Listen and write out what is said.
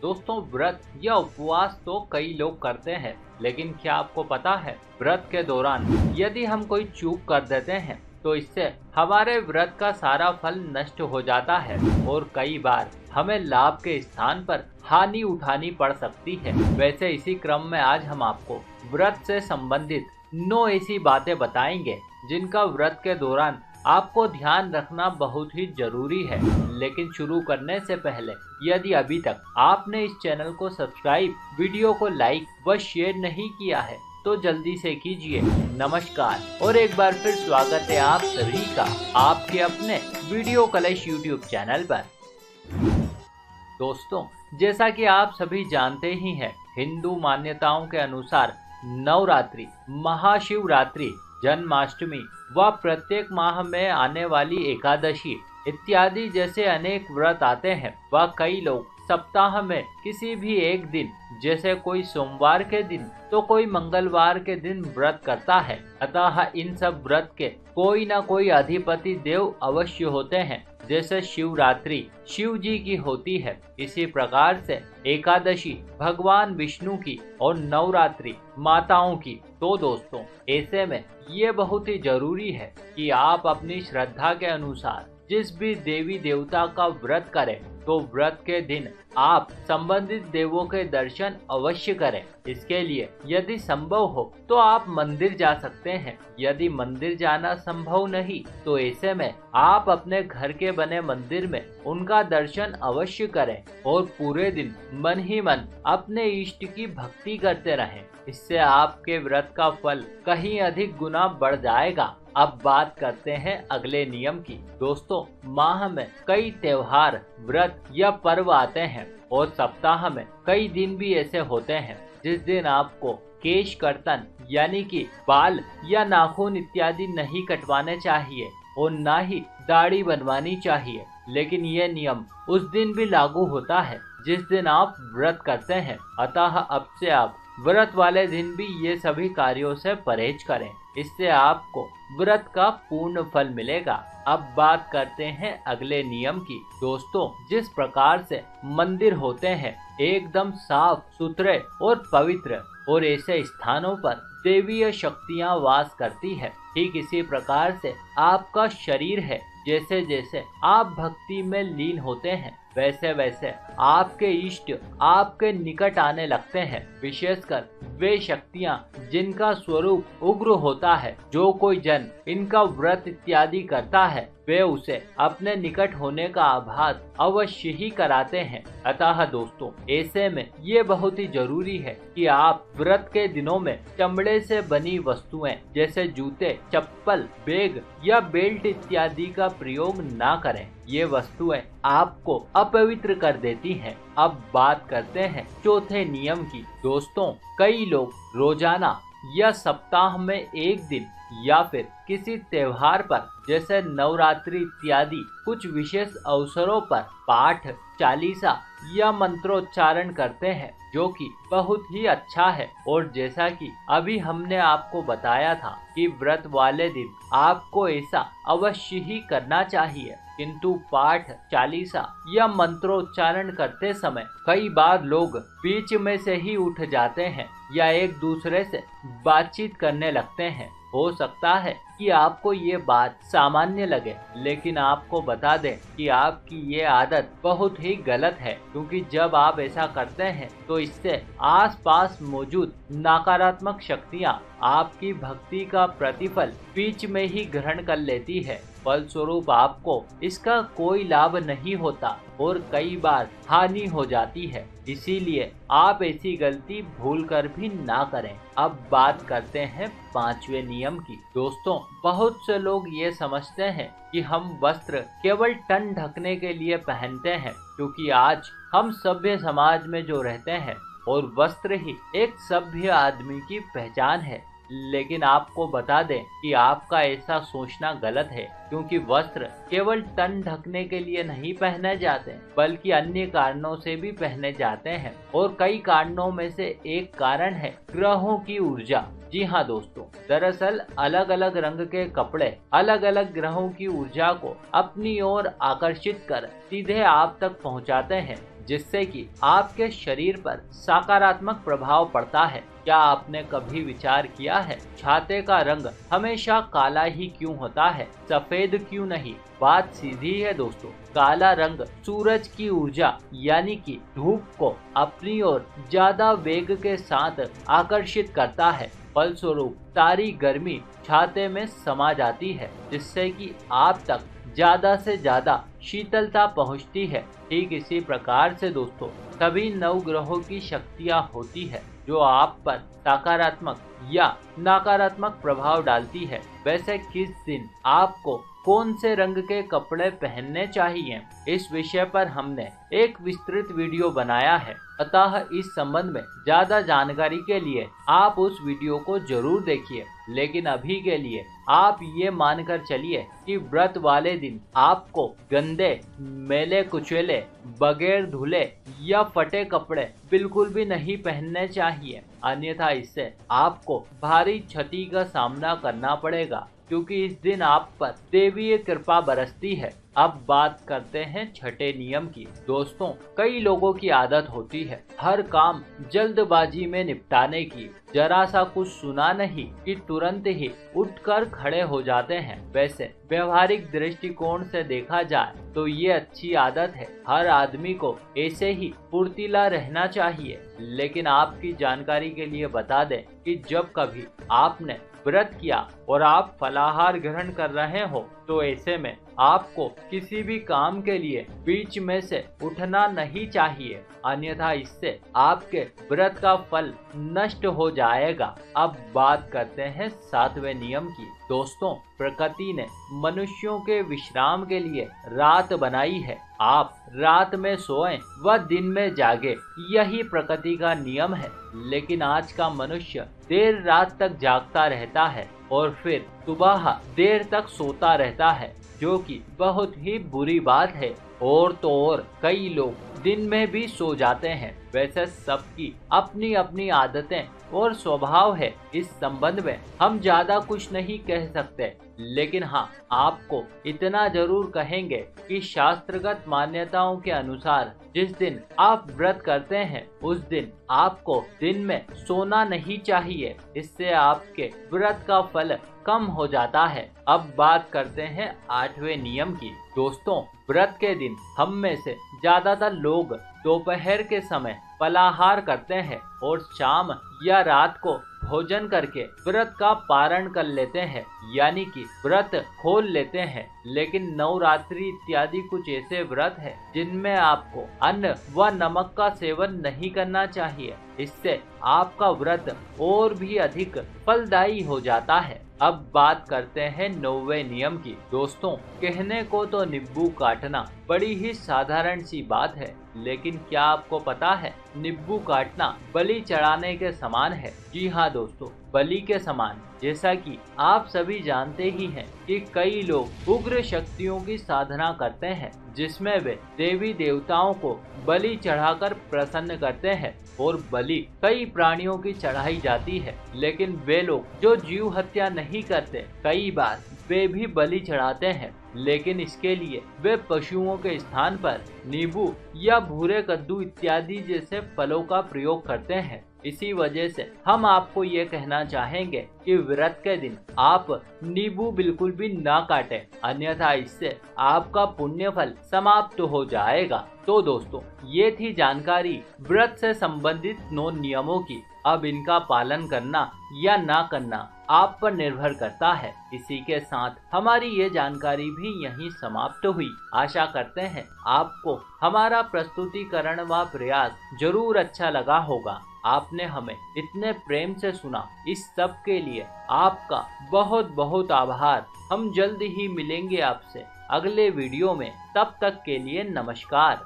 दोस्तों, व्रत या उपवास तो कई लोग करते हैं, लेकिन क्या आपको पता है व्रत के दौरान यदि हम कोई चूक कर देते हैं तो इससे हमारे व्रत का सारा फल नष्ट हो जाता है और कई बार हमें लाभ के स्थान पर हानि उठानी पड़ सकती है। वैसे इसी क्रम में आज हम आपको व्रत से संबंधित 9 ऐसी बातें बताएंगे जिनका व्रत के दौरान आपको ध्यान रखना बहुत ही जरूरी है। लेकिन शुरू करने से पहले यदि अभी तक आपने इस चैनल को सब्सक्राइब, वीडियो को लाइक व शेयर नहीं किया है तो जल्दी से कीजिए। नमस्कार और एक बार फिर स्वागत है आप सभी का आपके अपने वीडियो कलेश यूट्यूब चैनल पर। दोस्तों, जैसा कि आप सभी जानते ही हैं, हिंदू मान्यताओं के अनुसार नवरात्रि, महाशिवरात्रि, जन्माष्टमी व प्रत्येक माह में आने वाली एकादशी इत्यादि जैसे अनेक व्रत आते हैं व कई लोग सप्ताह में किसी भी एक दिन, जैसे कोई सोमवार के दिन तो कोई मंगलवार के दिन व्रत करता है। अतः इन सब व्रत के कोई न कोई अधिपति देव अवश्य होते हैं। जैसे शिवरात्रि शिव जी की होती है, इसी प्रकार से एकादशी भगवान विष्णु की और नवरात्रि माताओं की। तो दोस्तों, ऐसे में ये बहुत ही जरूरी है कि आप अपनी श्रद्धा के अनुसार जिस भी देवी देवता का व्रत करें तो व्रत के दिन आप संबंधित देवों के दर्शन अवश्य करें। इसके लिए यदि संभव हो तो आप मंदिर जा सकते हैं। यदि मंदिर जाना संभव नहीं तो ऐसे में आप अपने घर के बने मंदिर में उनका दर्शन अवश्य करें और पूरे दिन मन ही मन अपने इष्ट की भक्ति करते रहें। इससे आपके व्रत का फल कहीं अधिक गुना बढ़ जाएगा। अब बात करते हैं अगले नियम की। दोस्तों, माह में कई त्योहार, व्रत या पर्व आते हैं और सप्ताह में कई दिन भी ऐसे होते हैं जिस दिन आपको केश कर्तन यानी कि बाल या नाखून इत्यादि नहीं कटवाने चाहिए और ना ही दाढ़ी बनवानी चाहिए। लेकिन ये नियम उस दिन भी लागू होता है जिस दिन आप व्रत करते हैं। अतः अब से आप व्रत वाले दिन भी ये सभी कार्यों से परहेज करें। इससे आपको व्रत का पूर्ण फल मिलेगा। अब बात करते हैं अगले नियम की। दोस्तों, जिस प्रकार से मंदिर होते हैं एकदम साफ सुथरे और पवित्र और ऐसे स्थानों पर देवीय शक्तियां वास करती है, ठीक इसी प्रकार से आपका शरीर है। जैसे जैसे आप भक्ति में लीन होते हैं वैसे वैसे आपके इष्ट आपके निकट आने लगते हैं। विशेषकर वे शक्तियां जिनका स्वरूप उग्र होता है। जो कोई जन इनका व्रत इत्यादि करता है वे उसे अपने निकट होने का आभास अवश्य ही कराते हैं। अतः दोस्तों, ऐसे में ये बहुत ही जरूरी है कि आप व्रत के दिनों में चमड़े से बनी वस्तुएं जैसे जूते, चप्पल, बैग या बेल्ट इत्यादि का प्रयोग ना करें। ये वस्तुएं आपको अपवित्र कर देती हैं। अब बात करते हैं चौथे नियम की। दोस्तों, कई लोग रोजाना या सप्ताह में एक दिन या फिर किसी त्योहार पर जैसे नवरात्रि इत्यादि कुछ विशेष अवसरों पर पाठ, चालीसा या मंत्रोच्चारण करते हैं, जो कि बहुत ही अच्छा है। और जैसा कि अभी हमने आपको बताया था कि व्रत वाले दिन आपको ऐसा अवश्य ही करना चाहिए। किंतु पाठ, चालीसा या मंत्रोच्चारण करते समय कई बार लोग बीच में से ही उठ जाते हैं या एक दूसरे से बातचीत करने लगते हैं। हो सकता है कि आपको ये बात सामान्य लगे, लेकिन आपको बता दें कि आपकी ये आदत बहुत ही गलत है, क्योंकि जब आप ऐसा करते हैं तो इससे आसपास मौजूद नकारात्मक शक्तियां आपकी भक्ति का प्रतिफल बीच में ही ग्रहण कर लेती है। फलस्वरूप आपको इसका कोई लाभ नहीं होता और कई बार हानि हो जाती है। इसीलिए आप ऐसी गलती भूल कर भी ना करें। अब बात करते हैं 5वें नियम की। दोस्तों, बहुत से लोग ये समझते हैं कि हम वस्त्र केवल तन ढकने के लिए पहनते हैं, क्योंकि आज हम सभ्य समाज में जो रहते हैं और वस्त्र ही एक सभ्य आदमी की पहचान है। लेकिन आपको बता दें कि आपका ऐसा सोचना गलत है, क्योंकि वस्त्र केवल तन ढकने के लिए नहीं पहने जाते, बल्कि अन्य कारणों से भी पहने जाते हैं। और कई कारणों में से एक कारण है ग्रहों की ऊर्जा। जी हाँ दोस्तों, दरअसल अलग अलग रंग के कपड़े अलग अलग ग्रहों की ऊर्जा को अपनी ओर आकर्षित कर सीधे आप तक पहुंचाते हैं। जिससे कि आपके शरीर पर सकारात्मक प्रभाव पड़ता है। क्या आपने कभी विचार किया है छाते का रंग हमेशा काला ही क्यों होता है, सफेद क्यों नहीं? बात सीधी है दोस्तों। काला रंग सूरज की ऊर्जा यानी कि धूप को अपनी ओर ज्यादा वेग के साथ आकर्षित करता है। फलस्वरूप सारी गर्मी छाते में समा जाती है, जिससे कि आप तक ज्यादा से ज्यादा शीतलता पहुंचती है। ठीक इसी प्रकार से दोस्तों सभी नवग्रहों की शक्तियां होती है जो आप पर सकारात्मक या नकारात्मक प्रभाव डालती है। वैसे किस दिन आपको कौन से रंग के कपड़े पहनने चाहिए, इस विषय पर हमने एक विस्तृत वीडियो बनाया है। अतः इस संबंध में ज्यादा जानकारी के लिए आप उस वीडियो को जरूर देखिए। लेकिन अभी के लिए आप ये मानकर चलिए कि व्रत वाले दिन आपको गंदे, मैले कुचेले, बगैर धुले या फटे कपड़े बिल्कुल भी नहीं पहनने चाहिए, अन्यथा इससे आपको भारी क्षति का सामना करना पड़ेगा, क्योंकि इस दिन आप पर देवीय कृपा बरसती है। अब बात करते हैं छठे नियम की। दोस्तों कई लोगों की आदत होती है हर काम जल्दबाजी में निपटाने की। जरा सा कुछ सुना नहीं कि तुरंत ही उठकर खड़े हो जाते हैं। वैसे व्यवहारिक दृष्टिकोण से देखा जाए तो ये अच्छी आदत है। हर आदमी को ऐसे ही फुर्तीला रहना चाहिए। लेकिन आपकी जानकारी के लिए बता दें कि जब कभी आपने व्रत किया और आप फलाहार ग्रहण कर रहे हो तो ऐसे में आपको किसी भी काम के लिए बीच में से उठना नहीं चाहिए, अन्यथा इससे आपके व्रत का फल नष्ट हो जाएगा। अब बात करते हैं सातवें नियम की। दोस्तों प्रकृति ने मनुष्यों के विश्राम के लिए रात बनाई है। आप रात में सोएं व दिन में जागे, यही प्रकृति का नियम है। लेकिन आज का मनुष्य देर रात तक जागता रहता है और फिर सुबह देर तक सोता रहता है, जो कि बहुत ही बुरी बात है। और तो और कई लोग दिन में भी सो जाते हैं। वैसे सबकी अपनी अपनी आदतें और स्वभाव है। इस संबंध में हम ज्यादा कुछ नहीं कह सकते, लेकिन हाँ आपको इतना जरूर कहेंगे कि शास्त्रगत मान्यताओं के अनुसार जिस दिन आप व्रत करते हैं उस दिन आपको दिन में सोना नहीं चाहिए, इससे आपके व्रत का फल कम हो जाता है। अब बात करते हैं आठवें नियम की। दोस्तों व्रत के दिन हम में से ज्यादातर लोग दोपहर के समय फलाहार करते हैं और शाम या रात को भोजन करके व्रत का पारण कर लेते हैं, यानी कि व्रत खोल लेते हैं। लेकिन नवरात्रि इत्यादि कुछ ऐसे व्रत है जिनमें आपको अन्न व नमक का सेवन नहीं करना चाहिए। इससे आपका व्रत और भी अधिक फलदायी हो जाता है। अब बात करते हैं 9वें नियम की। दोस्तों कहने को तो नींबू काटना बड़ी ही साधारण सी बात है, लेकिन क्या आपको पता है नींबू काटना बलि चढ़ाने के समान है। जी हाँ दोस्तों, बलि के समान। जैसा कि आप सभी जानते ही हैं कि कई लोग उग्र शक्तियों की साधना करते हैं, जिसमें वे देवी देवताओं को बलि चढ़ाकर प्रसन्न करते हैं और बलि कई प्राणियों की चढ़ाई जाती है। लेकिन वे लोग जो जीव हत्या नहीं करते, कई बार वे भी बलि चढ़ाते हैं, लेकिन इसके लिए वे पशुओं के स्थान पर नींबू या भूरे कद्दू इत्यादि जैसे फलों का प्रयोग करते हैं। इसी वजह से हम आपको ये कहना चाहेंगे कि व्रत के दिन आप नींबू बिल्कुल भी ना काटें, अन्यथा इससे आपका पुण्य फल समाप्त हो जाएगा। तो दोस्तों ये थी जानकारी व्रत से संबंधित 9 नियमों की। अब इनका पालन करना या ना करना आप पर निर्भर करता है। इसी के साथ हमारी ये जानकारी भी यहीं समाप्त हुई। आशा करते हैं आपको हमारा प्रस्तुतिकरण व प्रयास जरूर अच्छा लगा होगा। आपने हमें इतने प्रेम से सुना, इस सब के लिए आपका बहुत बहुत आभार। हम जल्द ही मिलेंगे आपसे अगले वीडियो में। तब तक के लिए नमस्कार।